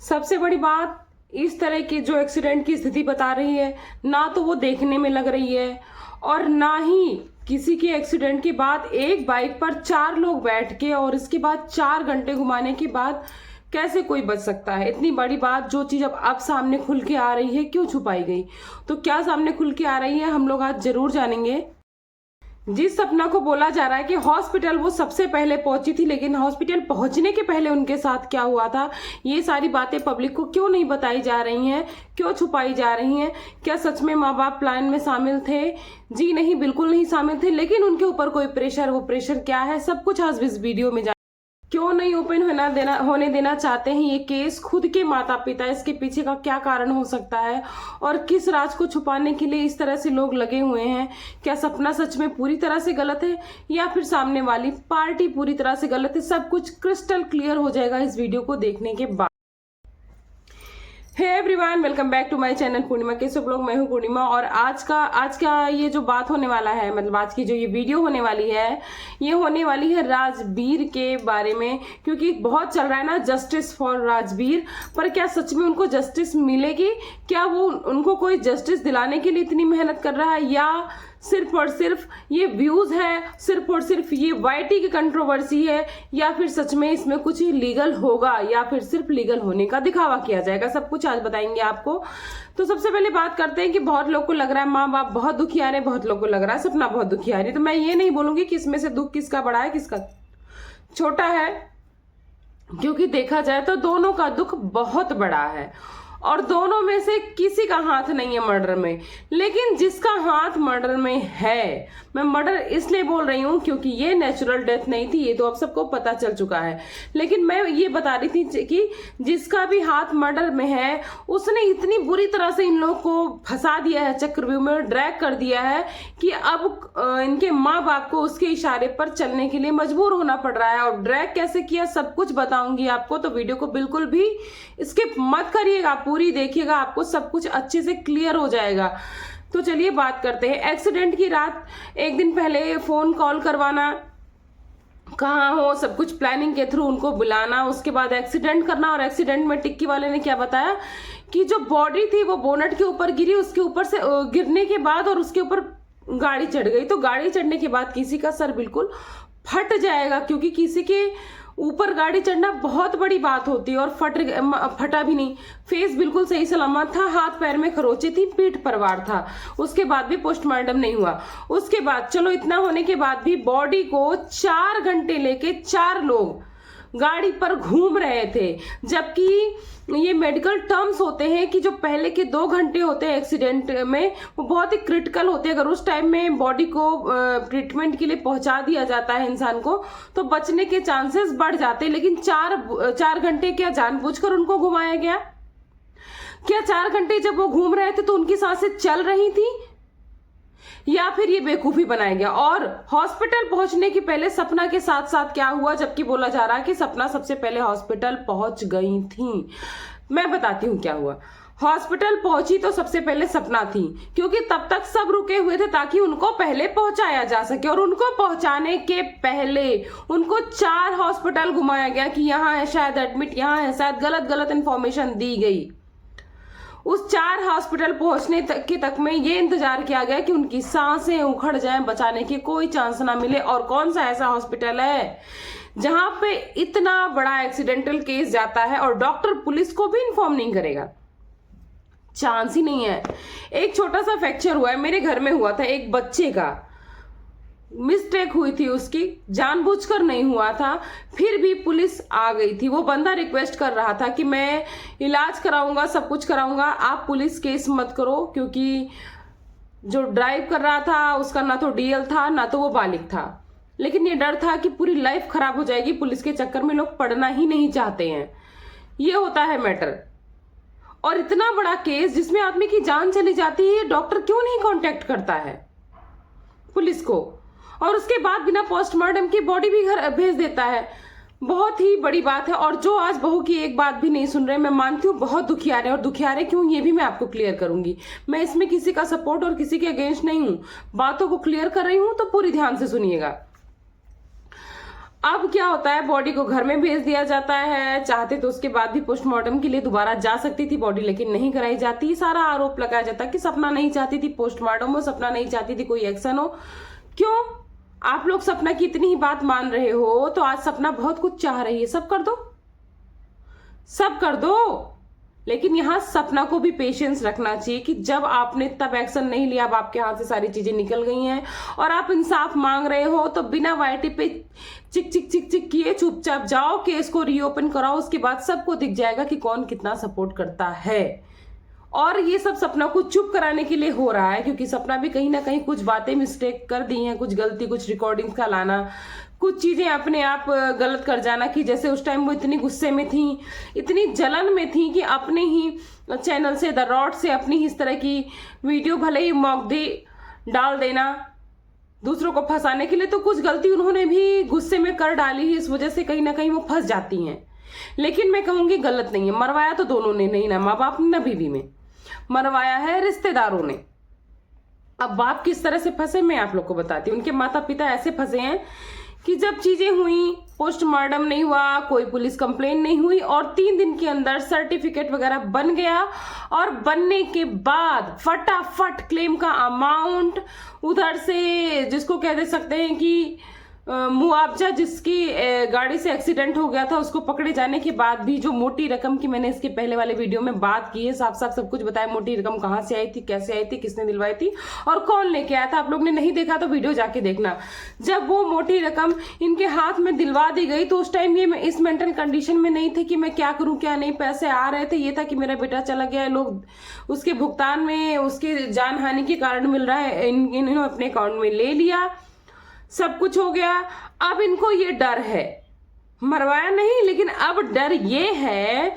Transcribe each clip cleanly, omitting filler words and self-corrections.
सबसे बड़ी बात, इस तरह की जो एक्सीडेंट की स्थिति बता रही है, ना तो वो देखने में लग रही है और ना ही किसी के एक्सीडेंट के बाद एक बाइक पर 4 लोग बैठ के और इसके बाद 4 घंटे घुमाने के बाद कैसे कोई बच सकता है। इतनी बड़ी बात, जो चीज अब सामने खुल के आ रही है, क्यों छुपाई गई? तो क्या सामने खुल के आ रही है, हम लोग आज जरूर जानेंगे। जिस सपना को बोला जा रहा है कि हॉस्पिटल वो सबसे पहले पहुंची थी, लेकिन हॉस्पिटल पहुंचने के पहले उनके साथ क्या हुआ था, ये सारी बातें पब्लिक को क्यों नहीं बताई जा रही हैं, क्यों छुपाई जा रही हैं? क्या सच में माँ बाप प्लान में शामिल थे? जी नहीं, बिल्कुल नहीं शामिल थे, लेकिन उनके ऊपर कोई प्रेशर, वो प्रेशर क्या है, सब कुछ आज इस वीडियो में क्यों नहीं ओपन होने देना चाहते हैं ये केस? खुद के माता पिता, इसके पीछे का क्या कारण हो सकता है और किस राज को छुपाने के लिए इस तरह से लोग लगे हुए हैं? क्या सपना सच में पूरी तरह से गलत है या फिर सामने वाली पार्टी पूरी तरह से गलत है? सब कुछ क्रिस्टल क्लियर हो जाएगा इस वीडियो को देखने के बाद। Hey everyone, welcome back to my channel Purnima के सब लोग। मैं हूं पूर्णिमा और आज का ये जो बात होने वाला है, मतलब आज की जो ये वीडियो होने वाली है, ये होने वाली है राजबीर के बारे में। क्योंकि बहुत चल रहा है ना जस्टिस फॉर राजबीर, पर क्या सच में उनको जस्टिस मिलेगी? क्या वो उनको कोई जस्टिस दिलाने के लिए इतनी मेहनत कर रहा है, या सिर्फ और सिर्फ ये व्यूज है, सिर्फ और सिर्फ ये वाईटी की कंट्रोवर्सी है, या फिर सच में इसमें कुछ लीगल होगा, या फिर सिर्फ लीगल होने का दिखावा किया जाएगा? सब कुछ आज बताएंगे आपको। तो सबसे पहले बात करते हैं कि बहुत लोग को लग रहा है माँ बाप बहुत दुखियार है, बहुत लोग को लग रहा है सपना बहुत दुखियार है। तो मैं ये नहीं बोलूंगी कि इसमें से दुख किसका बड़ा है किसका छोटा है, क्योंकि देखा जाए तो दोनों का दुख बहुत बड़ा है और दोनों में से किसी का हाथ नहीं है मर्डर में। लेकिन जिसका हाथ मर्डर में है, मैं मर्डर इसलिए बोल रही हूं क्योंकि ये नेचुरल डेथ नहीं थी, ये तो अब सबको पता चल चुका है। लेकिन मैं ये बता रही थी कि जिसका भी हाथ मर्डर में है, उसने इतनी बुरी तरह से इन लोगों को फंसा दिया है, चक्रव्यूह में ड्रैग कर दिया है कि अब इनके माँ बाप को उसके इशारे पर चलने के लिए मजबूर होना पड़ रहा है। और ड्रैग कैसे किया सब कुछ बताऊंगी आपको, तो वीडियो को बिल्कुल भी स्किप मत करिएगा, पूरी देखिएगा, आपको सब कुछ अच्छे से क्लियर हो जाएगा। तो चलिए बात करते हैं। एक्सीडेंट की रात एक दिन पहले फोन कॉल करवाना, कहाँ हो, सब कुछ प्लानिंग के थ्रू उनको बुलाना, उसके बाद एक्सीडेंट करना। और एक्सीडेंट में टिक्की वाले ने क्या बताया कि जो बॉडी थी वो बोनट के ऊपर गिरी, उसके ऊपर से गिरने के बाद और उसके ऊपर गाड़ी चढ़ गई। तो गाड़ी चढ़ने के बाद किसी का सर बिल्कुल फट जाएगा, क्योंकि किसी के ऊपर गाड़ी चढ़ना बहुत बड़ी बात होती है। और फटा भी नहीं, फेस बिल्कुल सही सलामत था, हाथ पैर में खरोचे थी, पीठ परवार था, उसके बाद भी पोस्टमार्टम नहीं हुआ। उसके बाद चलो इतना होने के बाद भी बॉडी को 4 घंटे लेके 4 लोग गाड़ी पर घूम रहे थे, जबकि ये मेडिकल टर्म्स होते हैं कि जो पहले के 2 घंटे होते हैं एक्सीडेंट में, वो बहुत ही क्रिटिकल होते हैं। अगर उस टाइम में बॉडी को ट्रीटमेंट के लिए पहुंचा दिया जाता है इंसान को, तो बचने के चांसेस बढ़ जाते हैं। लेकिन 4 घंटे क्या जानबूझकर उनको घुमाया गया? क्या 4 घंटे जब वो घूम रहे थे तो उनकी सांसें चल रही थी, या फिर ये बेवकूफी बनाया गया? और हॉस्पिटल पहुंचने के पहले सपना के साथ साथ क्या हुआ, जबकि बोला जा रहा है कि सपना सबसे पहले हॉस्पिटल पहुंच गई थी? मैं बताती हूँ क्या हुआ। हॉस्पिटल पहुंची तो सबसे पहले सपना थी, क्योंकि तब तक सब रुके हुए थे ताकि उनको पहले पहुंचाया जा सके। और उनको पहुंचाने के पहले उनको 4 हॉस्पिटल घुमाया गया कि यहाँ है शायद एडमिट, यहाँ है शायद, गलत इंफॉर्मेशन दी गई। उस 4 हॉस्पिटल पहुंचने तक में ये इंतजार किया गया कि उनकी सांसें उखड़ जाएं, बचाने की कोई चांस ना मिले। और कौन सा ऐसा हॉस्पिटल है जहां पे इतना बड़ा एक्सीडेंटल केस जाता है और डॉक्टर पुलिस को भी इन्फॉर्म नहीं करेगा? चांस ही नहीं है। एक छोटा सा फ्रैक्चर हुआ है, मेरे घर में हुआ था, एक बच्चे का मिस्टेक हुई थी, उसकी जानबूझकर नहीं हुआ था, फिर भी पुलिस आ गई थी। वो बंदा रिक्वेस्ट कर रहा था कि मैं इलाज कराऊंगा, सब कुछ कराऊंगा, आप पुलिस केस मत करो, क्योंकि जो ड्राइव कर रहा था उसका ना तो डीएल था ना तो वो बालिग था। लेकिन ये डर था कि पूरी लाइफ खराब हो जाएगी, पुलिस के चक्कर में लोग पड़ना ही नहीं चाहते हैं। ये होता है मैटर। और इतना बड़ा केस जिसमें आदमी की जान चली जाती है, डॉक्टर क्यों नहीं कांटेक्ट करता है पुलिस को? और उसके बाद बिना पोस्टमार्टम की बॉडी भी घर भेज देता है। बहुत ही बड़ी बात है। और जो आज बहू की एक बात भी नहीं सुन रहे, मैं मानती हूँ बहुत दुखियारे, और दुखियारे क्यों ये भी मैं आपको क्लियर करूंगी। मैं इसमें किसी का सपोर्ट और किसी के अगेंस्ट नहीं हूं, बातों को क्लियर कर रही हूं, तो पूरी ध्यान से सुनिएगा। अब क्या होता है, बॉडी को घर में भेज दिया जाता है। चाहते तो उसके बाद भी पोस्टमार्टम के लिए दोबारा जा सकती थी बॉडी, लेकिन नहीं कराई जाती। सारा आरोप लगाया जाता कि सपना नहीं चाहती थी पोस्टमार्टम हो, सपना नहीं चाहती थी कोई एक्शन हो। क्यों? आप लोग सपना की इतनी ही बात मान रहे हो तो आज सपना बहुत कुछ चाह रही है, सब कर दो, सब कर दो। लेकिन यहाँ सपना को भी पेशेंस रखना चाहिए कि जब आपने तब एक्शन नहीं लिया, अब आपके हाथ से सारी चीजें निकल गई हैं और आप इंसाफ मांग रहे हो, तो बिना वाईटी पे चिक चिक चिक चिक किए चुपचाप जाओ, केस को रीओपन कराओ। उसके बाद सबको दिख जाएगा कि कौन कितना सपोर्ट करता है। और ये सब सपना को चुप कराने के लिए हो रहा है, क्योंकि सपना भी कहीं ना कहीं कुछ बातें मिस्टेक कर दी हैं, कुछ गलती, कुछ रिकॉर्डिंग्स का लाना, कुछ चीजें अपने आप गलत कर जाना। कि जैसे उस टाइम वो इतनी गुस्से में थी, इतनी जलन में थी कि अपने ही चैनल से, द रॉड से, अपनी ही इस तरह की वीडियो भले ही मॉक डाल देना दूसरों को फंसाने के लिए, तो कुछ गलती उन्होंने भी गुस्से में कर डाली है। इस वजह से कहीं ना कहीं वो फंस जाती हैं। लेकिन मैं कहूंगी गलत नहीं है, मरवाया तो दोनों ने नहीं, ना माँ बाप ने ना बीवी में, मरवाया है रिश्तेदारों ने। अब बाप किस तरह से फंसे मैं आप लोग को बताती हूँ। उनके माता पिता ऐसे फंसे हैं कि जब चीजें हुई, पोस्टमार्टम नहीं हुआ, कोई पुलिस कंप्लेन नहीं हुई और 3 दिन के अंदर सर्टिफिकेट वगैरह बन गया, और बनने के बाद फटाफट क्लेम का अमाउंट उधर से, जिसको कह दे सकते हैं कि मुआवजा, जिसकी गाड़ी से एक्सीडेंट हो गया था, उसको पकड़े जाने के बाद भी जो मोटी रकम की, मैंने इसके पहले वाले वीडियो में बात की है, साफ साफ सब कुछ बताया, मोटी रकम कहाँ से आई थी, कैसे आई थी, किसने दिलवाई थी और कौन लेके आया था। आप लोग ने नहीं देखा तो वीडियो जाके देखना। जब वो मोटी रकम इनके हाथ में दिलवा दी गई तो उस टाइम ये इस मेंटल कंडीशन में नहीं थे कि मैं क्या करूं क्या नहीं। पैसे आ रहे थे, ये था कि मेरा बेटा चला गया, लोग उसके भुगतान में, उसके जान हानि के कारण मिल रहा है, इन्होंने अपने अकाउंट में ले लिया, सब कुछ हो गया। अब इनको ये डर है, मरवाया नहीं, लेकिन अब डर ये है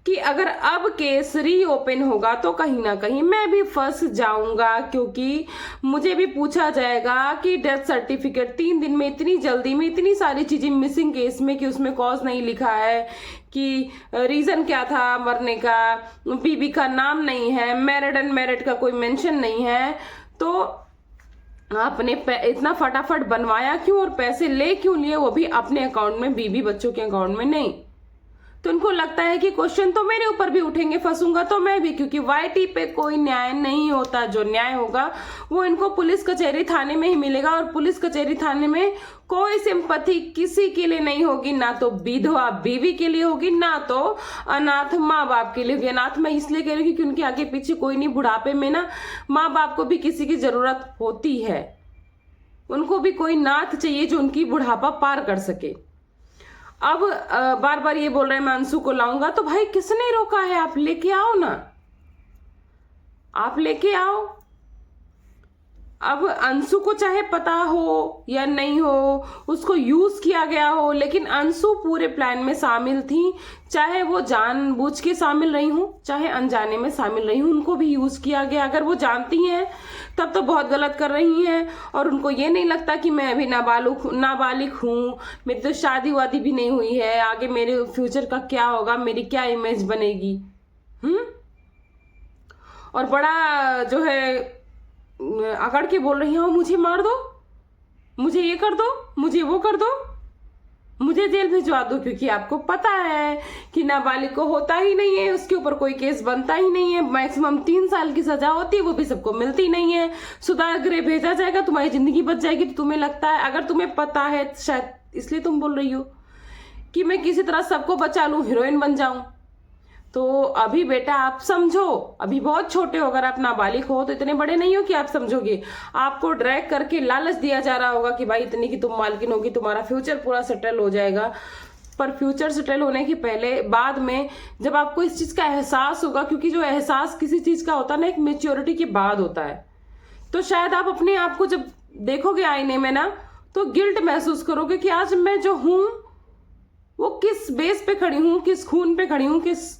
कि अगर अब केस रीओपन होगा तो कहीं ना कहीं मैं भी फंस जाऊंगा, क्योंकि मुझे भी पूछा जाएगा कि डेथ सर्टिफिकेट 3 दिन में, इतनी जल्दी में, इतनी सारी चीजें मिसिंग केस में, कि उसमें कॉज नहीं लिखा है, कि रीजन क्या था मरने का, बीबी का नाम नहीं है, मैरिड अनमैरिड का कोई मेंशन नहीं है, तो आपने इतना फटाफट बनवाया क्यों और पैसे ले क्यों लिए, वो भी अपने अकाउंट में, बीबी बच्चों के अकाउंट में नहीं। तो उनको लगता है कि क्वेश्चन तो मेरे ऊपर भी उठेंगे, फंसूंगा तो मैं भी, क्योंकि वाईटी पे कोई न्याय नहीं होता। जो न्याय होगा वो इनको पुलिस कचहरी थाने में ही मिलेगा, और पुलिस कचहरी थाने में कोई सिंपैथी किसी के लिए नहीं होगी, ना तो विधवा बीवी के लिए होगी, ना तो अनाथ माँ बाप के लिए होगी। अनाथ मैं इसलिए कह रही हूँ क्योंकि उनके आगे पीछे कोई नहीं, बुढ़ापे में ना माँ बाप को भी किसी की जरूरत होती है, उनको भी कोई नाथ चाहिए जो उनकी बुढ़ापा पार कर सके। अब बार बार ये बोल रहे हैं मैं अंशु को लाऊंगा, तो भाई किसने रोका है? आप लेके आओ ना, आप लेके आओ। अब अंशु को चाहे पता हो या नहीं हो, उसको यूज किया गया हो, लेकिन अंशु पूरे प्लान में शामिल थी, चाहे वो जानबूझ के शामिल रही हूं, चाहे अनजाने में शामिल रही हूं, उनको भी यूज किया गया। अगर वो जानती हैं तब तो बहुत गलत कर रही हैं, और उनको ये नहीं लगता कि मैं अभी नाबालिग हूं, मेरी तो शादी वादी भी नहीं हुई है, आगे मेरे फ्यूचर का क्या होगा, मेरी क्या इमेज बनेगी। और बड़ा जो है अकड़ के बोल रही हूँ, मुझे मार दो, मुझे ये कर दो, मुझे वो कर दो, मुझे जेल भिजवा दो, क्योंकि आपको पता है कि नाबालिग को होता ही नहीं है, उसके ऊपर कोई केस बनता ही नहीं है, मैक्सिमम 3 साल की सजा होती है, वो भी सबको मिलती नहीं है, सुधार गृह भेजा जाएगा, तुम्हारी जिंदगी बच जाएगी। तो तुम्हें लगता है, अगर तुम्हें पता है, शायद इसलिए तुम बोल रही हो कि मैं किसी तरह सबको बचा लूं, हीरोइन बन जाऊं, तो अभी बेटा आप समझो, अभी बहुत छोटे हो, अगर आप नाबालिग हो तो इतने बड़े नहीं हो कि आप समझोगे। आपको ड्रैग करके लालच दिया जा रहा होगा कि भाई इतनी की तुम मालकिन होगी, तुम्हारा फ्यूचर पूरा सेटल हो जाएगा। पर फ्यूचर सेटल होने के पहले, बाद में, जब आपको इस चीज का एहसास होगा, क्योंकि जो एहसास किसी चीज का होता है ना, एक मेच्योरिटी के बाद होता है, तो शायद आप अपने आप को जब देखोगे आईने में ना, तो गिल्ट महसूस करोगे कि आज मैं जो हूं वो किस बेस पे खड़ी हूं, किस खून पे खड़ी हूं, किस,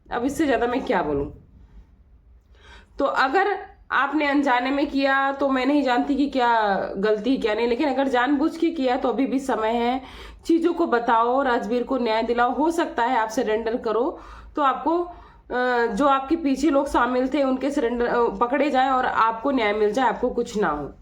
अब इससे ज्यादा मैं क्या बोलूं। तो अगर आपने अनजाने में किया तो मैं नहीं जानती कि क्या गलती क्या नहीं, लेकिन अगर जानबूझ के किया तो अभी भी समय है, चीजों को बताओ, राजवीर को न्याय दिलाओ। हो सकता है आप सरेंडर करो तो आपको जो आपके पीछे लोग शामिल थे उनके सरेंडर पकड़े जाए और आपको न्याय मिल जाए, आपको कुछ ना हो।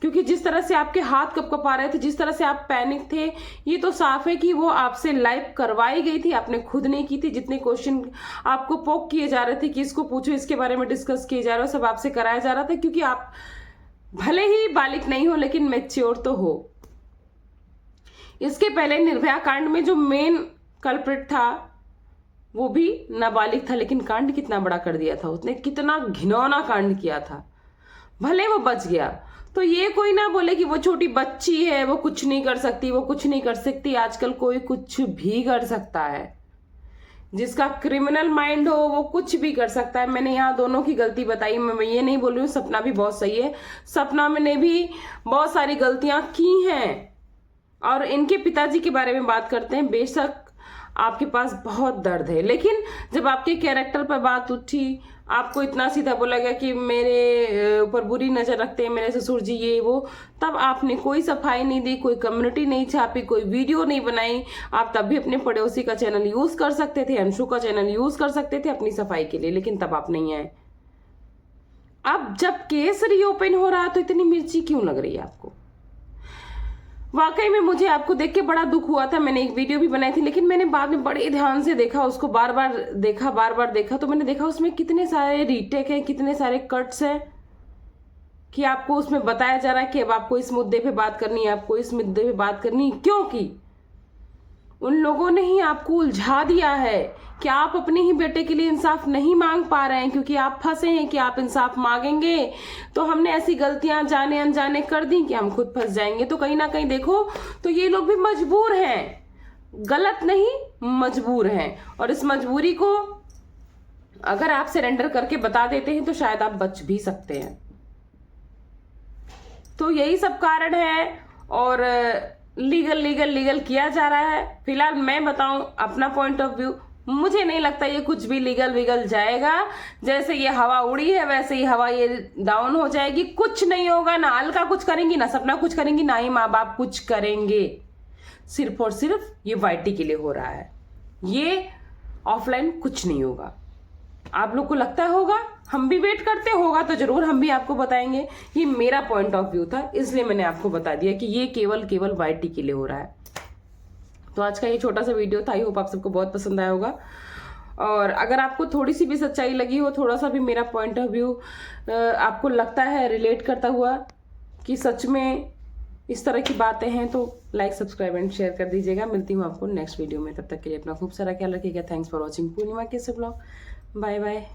क्योंकि जिस तरह से आपके हाथ कपकपा रहे थे, जिस तरह से आप पैनिक थे, ये तो साफ है कि वो आपसे लाइव करवाई गई थी, आपने खुद नहीं की थी। जितने क्वेश्चन आपको पोक किए जा रहे थे कि इसको पूछो, इसके बारे में डिस्कस किए जा रहे हो, सब आपसे कराया जा रहा था, क्योंकि आप भले ही बालिग नहीं हो लेकिन मैच्योर तो हो। इसके पहले निर्भया कांड में जो मेन कल्प्रिट था वो भी नाबालिग था, लेकिन कांड कितना बड़ा कर दिया था उसने, कितना घिनौना कांड किया था। भले वो बच गया, तो ये कोई ना बोले कि वो छोटी बच्ची है, वो कुछ नहीं कर सकती, वो कुछ नहीं कर सकती। आजकल कोई कुछ भी कर सकता है, जिसका क्रिमिनल माइंड हो वो कुछ भी कर सकता है। मैंने यहाँ दोनों की गलती बताई, मैं ये नहीं बोल रही हूँ सपना भी बहुत सही है, सपना ने भी बहुत सारी गलतियां की हैं। और इनके पिताजी के बारे में बात करते हैं, बेशक आपके पास बहुत दर्द है, लेकिन जब आपके कैरेक्टर पर बात उठी, आपको इतना सीधा बोला गया कि मेरे ऊपर बुरी नजर रखते हैं मेरे ससुर जी, ये वो, तब आपने कोई सफाई नहीं दी, कोई कम्युनिटी नहीं छापी, कोई वीडियो नहीं बनाई। आप तब भी अपने पड़ोसी का चैनल यूज कर सकते थे, अंशु का चैनल यूज कर सकते थे अपनी सफाई के लिए, लेकिन तब आप नहीं आए। अब जब केस रीओपन हो रहा है तो इतनी मिर्ची क्यों लग रही है आपको? वाकई में मुझे आपको देख के बड़ा दुख हुआ था। मैंने एक वीडियो भी बनाई थी, लेकिन मैंने बाद में बड़े ध्यान से देखा उसको, बार बार देखा, तो मैंने देखा उसमें कितने सारे रीटेक हैं, कितने सारे कट्स हैं, कि आपको उसमें बताया जा रहा है कि अब आपको इस मुद्दे पे बात करनी है, आपको इस मुद्दे पे बात करनी है, क्योंकि उन लोगों ने ही आपको उलझा दिया है कि आप अपने ही बेटे के लिए इंसाफ नहीं मांग पा रहे हैं, क्योंकि आप फंसे हैं कि आप इंसाफ मांगेंगे तो हमने ऐसी गलतियां जाने अनजाने कर दी कि हम खुद फंस जाएंगे। तो कहीं ना कहीं देखो तो ये लोग भी मजबूर हैं, गलत नहीं मजबूर हैं, और इस मजबूरी को अगर आप सरेंडर करके बता देते हैं तो शायद आप बच भी सकते हैं। तो यही सब कारण है, और लीगल किया जा रहा है। फिलहाल मैं बताऊं अपना पॉइंट ऑफ व्यू, मुझे नहीं लगता ये कुछ भी लीगल जाएगा। जैसे ये हवा उड़ी है वैसे ही हवा ये डाउन हो जाएगी, कुछ नहीं होगा। ना अलका कुछ करेंगी, ना सपना कुछ करेंगी, ना ही माँ बाप कुछ करेंगे। सिर्फ और सिर्फ ये वाईटी के लिए हो रहा है, ये ऑफलाइन कुछ नहीं होगा। आप लोग को लगता होगा, हम भी वेट करते होगा तो जरूर हम भी आपको बताएंगे। ये मेरा पॉइंट ऑफ व्यू था, इसलिए मैंने आपको बता दिया कि ये केवल वाईटी के लिए हो रहा है। तो आज का ये छोटा सा वीडियो था, आई होप आप सबको बहुत पसंद आया होगा। और अगर आपको थोड़ी सी भी सच्चाई लगी हो, थोड़ा सा भी मेरा पॉइंट ऑफ व्यू आपको लगता है रिलेट करता हुआ कि सच में इस तरह की बातें हैं, तो लाइक सब्सक्राइब एंड शेयर कर दीजिएगा। मिलती हूँ आपको नेक्स्ट वीडियो में, तब तक के लिए अपना खूब सारा ख्याल रखिएगा। थैंक्स फॉर वॉचिंग पूर्णिमा के ब्लॉग। Bye bye.